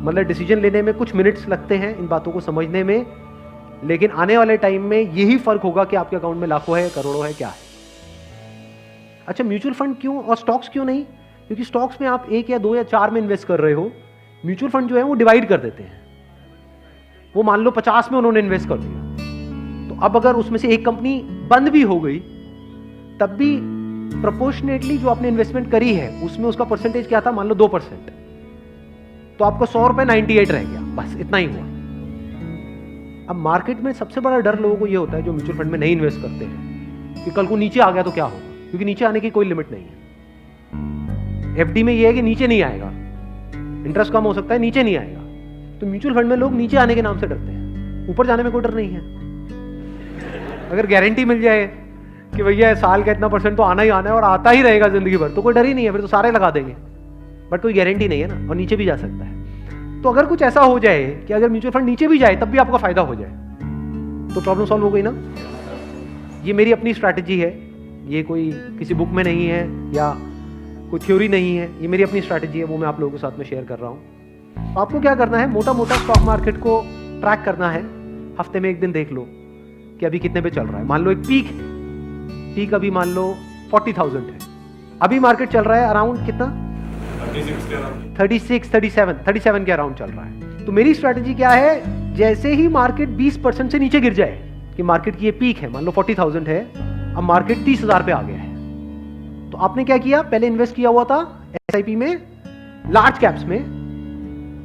मतलब डिसीजन लेने में कुछ मिनट्स लगते हैं इन बातों को समझने में, लेकिन आने वाले टाइम में यही फर्क होगा कि आपके अकाउंट में लाखों है, करोड़ों है, क्या है। अच्छा, म्यूचुअल फंड क्यों और स्टॉक्स क्यों नहीं? क्योंकि स्टॉक्स में आप 1 या 2 या 4 में इन्वेस्ट कर रहे हो, म्यूचुअल फंड जो है वो डिवाइड कर देते हैं। वो मान लो 50 में उन्होंने इन्वेस्ट कर दिया, तो अब अगर उसमें से एक कंपनी बंद भी हो गई, तब भी प्रोपोर्शनेटली जो आपने इन्वेस्टमेंट करी है उसमें उसका परसेंटेज क्या था, मान लो 2%, तो आपको 100 रुपए 98 रह गया, बस इतना ही हुआ। अब मार्केट में सबसे बड़ा डर लोगों को यह होता है जो म्यूचुअल फंड में नहीं इन्वेस्ट करते हैं कि कल को नीचे आ गया तो क्या होगा, क्योंकि नीचे आने की कोई लिमिट नहीं है। एफडी में यह है कि नीचे नहीं आएगा, इंटरेस्ट कम हो सकता है, नीचे नहीं आएगा। तो म्यूचुअल फंड में लोग नीचे आने के नाम से डरते हैं, ऊपर जाने में कोई डर नहीं है। अगर गारंटी मिल जाए कि भैया साल का इतना % तो आना ही आना है और आता ही रहेगा जिंदगी भर, तो कोई डर ही नहीं है, फिर तो सारे लगा देंगे। बट कोई गारंटी नहीं है ना, और नीचे भी जा सकता है। तो अगर कुछ ऐसा हो जाए कि अगर म्यूचुअल फंड नीचे भी जाए तब भी आपका फायदा हो जाए, तो प्रॉब्लम सॉल्व हो गई ना। ये मेरी अपनी स्ट्रैटेजी है, ये कोई किसी बुक में नहीं है या कोई थ्योरी नहीं है, ये मेरी अपनी स्ट्रैटेजी है, वो मैं आप लोगों के साथ में शेयर कर रहा हूँ। आपको क्या करना है, मोटा मोटा स्टॉक मार्केट को ट्रैक करना है। हफ्ते में एक दिन देख लो कि अभी कितने पे चल रहा है। मान लो एक पीक अभी मान लो 40,000 है, अभी मार्केट चल रहा है अराउंड कितना, 37 के अराउंड चल रहा है। तो मेरी स्ट्रैटेजी क्या है, जैसे ही मार्केट 20% से नीचे गिर जाए कि मार्केट की ये पीक है, मान लो 40,000 है, अब मार्केट 30,000 पे आ गया है, तो आपने क्या किया, पहले इन्वेस्ट किया हुआ था एसआईपी में लार्ज कैप्स में,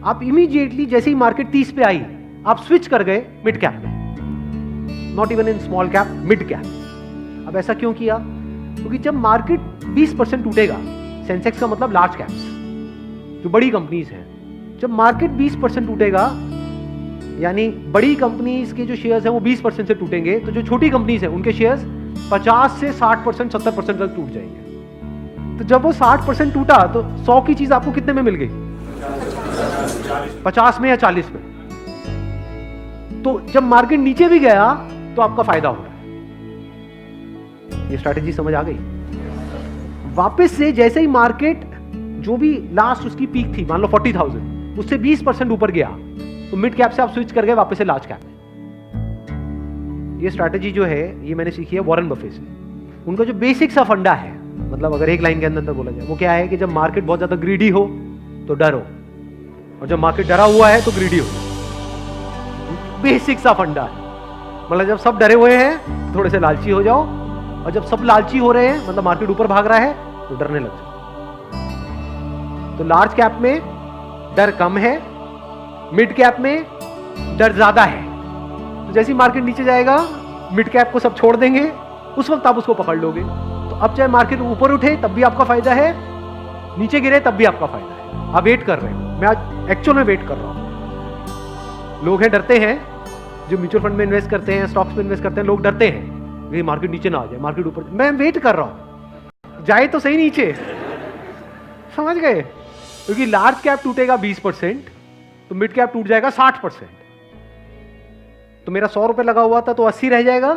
आप इमीडिएटली जैसे ही मार्केट 30 पे आई आप स्विच कर गए मिड कैप में, not even in small cap, mid cap. अब ऐसा क्यों किया, क्योंकि जब मार्केट 20% टूटेगा, सेंसेक्स का मतलब लार्ज कैप्स जो बड़ी कंपनीज हैं, जब मार्केट 20% टूटेगा यानी बड़ी कंपनीज के जो शेयर्स हैं वो 20% से टूटेंगे, तो जो छोटी कंपनीज हैं उनके शेयर्स 50 से 60%, 70% तक टूट जाएंगे। तो जब वो 60% टूटा तो 100 की चीज आपको कितने में मिल गई, 50 में या 40 में। तो जब मार्केट नीचे भी गया तो आपका फायदा हो रहा है। ये स्ट्रैटेजी समझ आ गई। वापस से जैसे ही मार्केट जो भी लास्ट उसकी पीक थी, मान लो 40,000, उससे 20% ऊपर गया, तो मिड कैप से आप स्विच कर गए वापस से लार्ज कैप में। ये स्ट्रैटेजी जो है ये मैंने सीखी है वॉरेन बफे से। उनका जो बेसिक सा फंडा है, मतलब अगर एक लाइन के अंदर बोला जाए, वो क्या है कि जब मार्केट बहुत ज्यादा ग्रीडी हो तो डरो, और जब मार्केट डरा हुआ है तो ग्रीडी हो। बेसिक सा फंडा है, मतलब जब सब डरे हुए हैं थोड़े से लालची हो जाओ, और जब सब लालची हो रहे हैं, मतलब मार्केट ऊपर भाग रहा है, तो डरने लग जाओ। तो लार्ज कैप में डर कम है, मिड कैप में डर ज्यादा है। तो जैसे ही मार्केट नीचे जाएगा मिड कैप को सब छोड़ देंगे, उस वक्त आप उसको पकड़ लोगे। तो अब चाहे मार्केट ऊपर उठे तब भी आपका फायदा है, नीचे गिरे तब भी आपका फायदा है। आप वेट कर रहे हो, मैं आज एक्चुअल में वेट कर रहा हूं। लोग हैं डरते हैं, जो म्यूचुअल फंड में इन्वेस्ट करते हैं, स्टॉक्स में इन्वेस्ट करते हैं, लोग डरते हैं कि मार्केट नीचे ना आ जाए, मार्केट ऊपर। मैं वेट कर रहा हूं, जाए तो सही नीचे, समझ गए। क्योंकि लार्ज कैप टूटेगा 20%, तो मिड कैप टूट जाएगा 60%। तो मेरा 100 रुपए लगा हुआ था तो 80 रह जाएगा,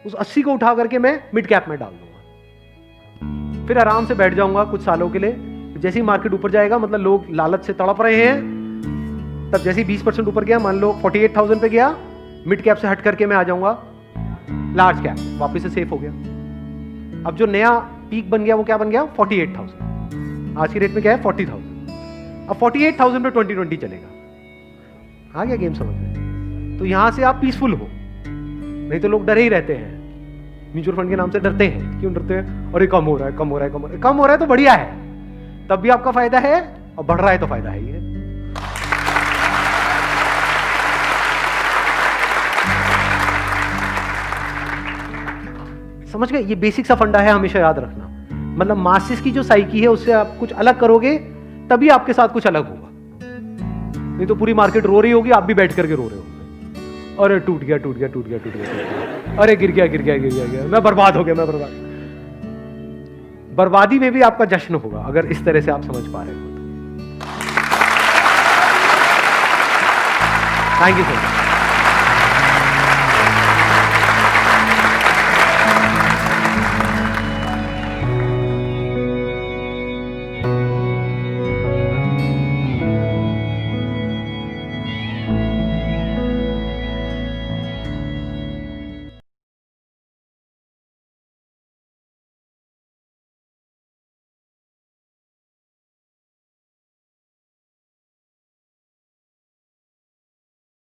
उस 80 को उठा करके मैं मिड कैप में डाल दूंगा, फिर आराम से बैठ जाऊंगा कुछ सालों के लिए। जैसे ही मार्केट ऊपर जाएगा, मतलब लोग लालच से तड़प रहे हैं, तब जैसे ही 20% ऊपर गया, मान लो 48,000 पे गया, मिड कैप से हट करके मैं आ जाऊंगा लार्ज कैप, वापस से सेफ हो गया। अब जो नया पीक बन गया वो क्या बन गया, 48,000। आज की रेट में क्या है, 40,000। अब 48,000 पे 2020 चलेगा। आ गया गेम समझ में। तो यहां से आप पीसफुल हो, नहीं तो लोग डरे ही रहते हैं, म्यूचुअल फंड के नाम से डरते हैं। क्यों डरते हैं, और ये कम हो रहा है, कम हो रहा है, कम हो रहा है। कम हो रहा है तो बढ़िया है, तब भी आपका फायदा है, और बढ़ रहा है तो फायदा है ही है। समझ गए, ये बेसिक सा फंडा है, हमेशा याद रखना। मतलब मासिस की जो साइकी है उससे आप कुछ अलग करोगे तभी आपके साथ कुछ अलग होगा, नहीं तो पूरी मार्केट रो रही होगी, आप भी बैठ करके रो रहे होगे, अरे टूट गया टूट गया टूट गया टूट गया, अरे गिर गया गिर गया गिर गया, मैं बर्बाद हो गया, मैं बर्बाद। बर्बादी में भी आपका जश्न होगा अगर इस तरह से आप समझ पा रहे हो। Thank you so much.